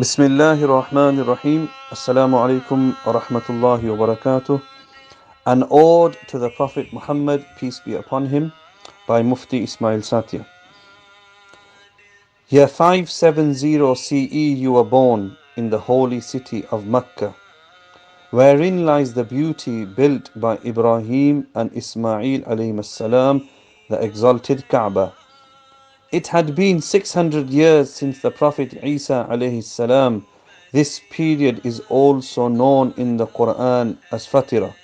Bismillahir Rahmanir Rahim. Assalamu alaikum wa rahmatullahi wa barakatuh. An ode to the Prophet Muhammad, peace be upon him, by Mufti Ismail Satia. Year 570 CE you were born in the holy city of Mecca, wherein lies the beauty built by Ibrahim and Ismail alayhim salam, the exalted Kaaba. It had been 600 years since the Prophet Isa alayhi salam. This period is also known in the Quran as Fatira.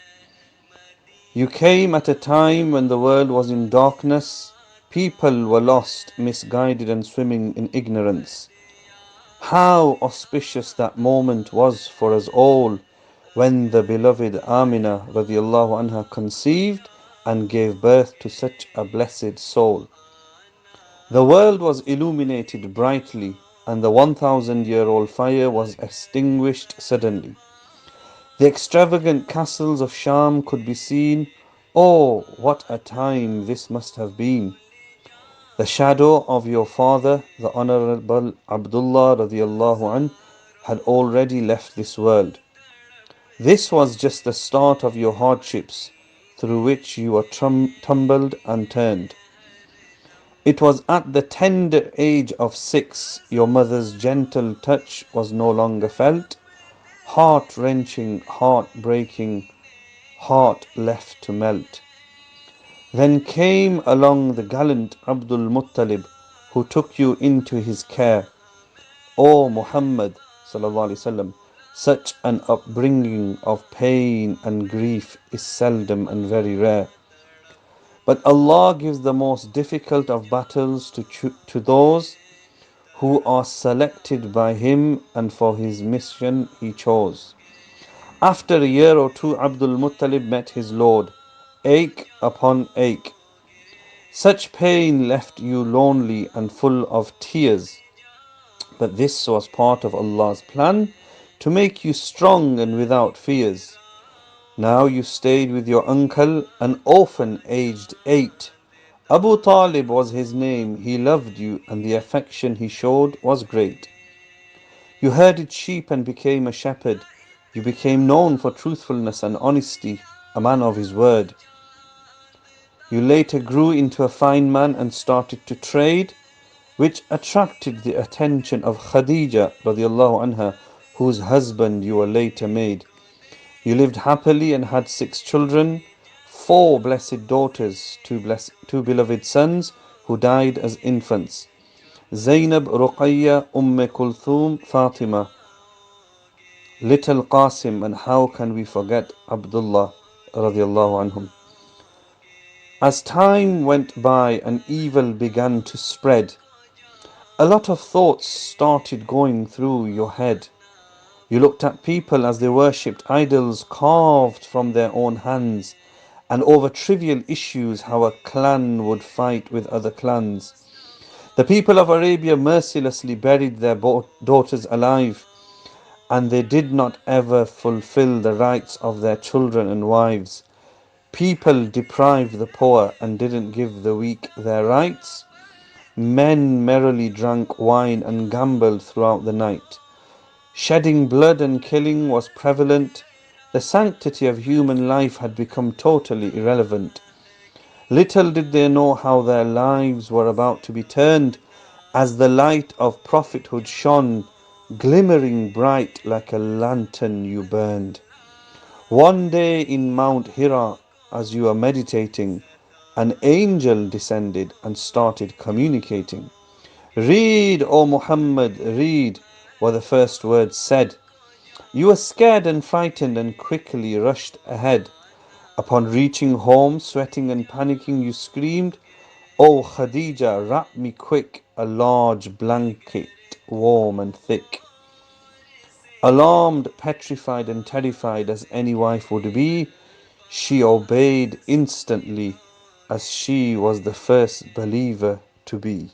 You came at a time when the world was in darkness, people were lost, misguided and swimming in ignorance. How auspicious that moment was for us all when the beloved Amina radiallahu anha conceived and gave birth to such a blessed soul. The world was illuminated brightly, and the 1,000-year-old fire was extinguished suddenly. The extravagant castles of Sham could be seen. Oh, what a time this must have been! The shadow of your father, the Honorable Abdullah radiallahu anh, had already left this world. This was just the start of your hardships, through which you were tumbled and turned. It was at the tender age of 6 your mother's gentle touch was no longer felt. Heart-wrenching, heart-breaking, heart left to melt. Then came along the gallant Abdul Muttalib, who took you into his care. O Muhammad sallallahu alaihi wasallam, such an upbringing of pain and grief is seldom and very rare. But Allah gives the most difficult of battles to those who are selected by Him and for His mission He chose. After a year or two, Abdul Muttalib met his Lord, ache upon ache. Such pain left you lonely and full of tears. But this was part of Allah's plan to make you strong and without fears. Now you stayed with your uncle, an orphan aged 8. Abu Talib was his name, he loved you and the affection he showed was great. You herded sheep and became a shepherd. You became known for truthfulness and honesty, a man of his word. You later grew into a fine man and started to trade, which attracted the attention of Khadija radiallahu anha, whose husband you were later made. You lived happily and had 6 children, 4 blessed daughters, 2 beloved sons who died as infants. Zainab, Ruqayya, Kulthum, Fatima, little Qasim, and how can we forget Abdullah radiallahu anhum. As time went by and evil began to spread, a lot of thoughts started going through your head. You looked at people as they worshipped idols carved from their own hands, and over trivial issues how a clan would fight with other clans. The people of Arabia mercilessly buried their daughters alive, and they did not ever fulfill the rights of their children and wives. People deprived the poor and didn't give the weak their rights. Men merrily drank wine and gambled throughout the night. Shedding blood and killing was prevalent. The sanctity of human life had become totally irrelevant. Little did they know how their lives were about to be turned as the light of prophethood shone, glimmering bright like a lantern you burned. One day in Mount Hira, as you were meditating, an angel descended and started communicating. Read, O Muhammad, read, were the first words said. You were scared and frightened and quickly rushed ahead. Upon reaching home, sweating and panicking, you screamed, "Oh Khadija, wrap me quick, a large blanket, warm and thick." Alarmed, petrified and terrified as any wife would be, she obeyed instantly as she was the first believer to be.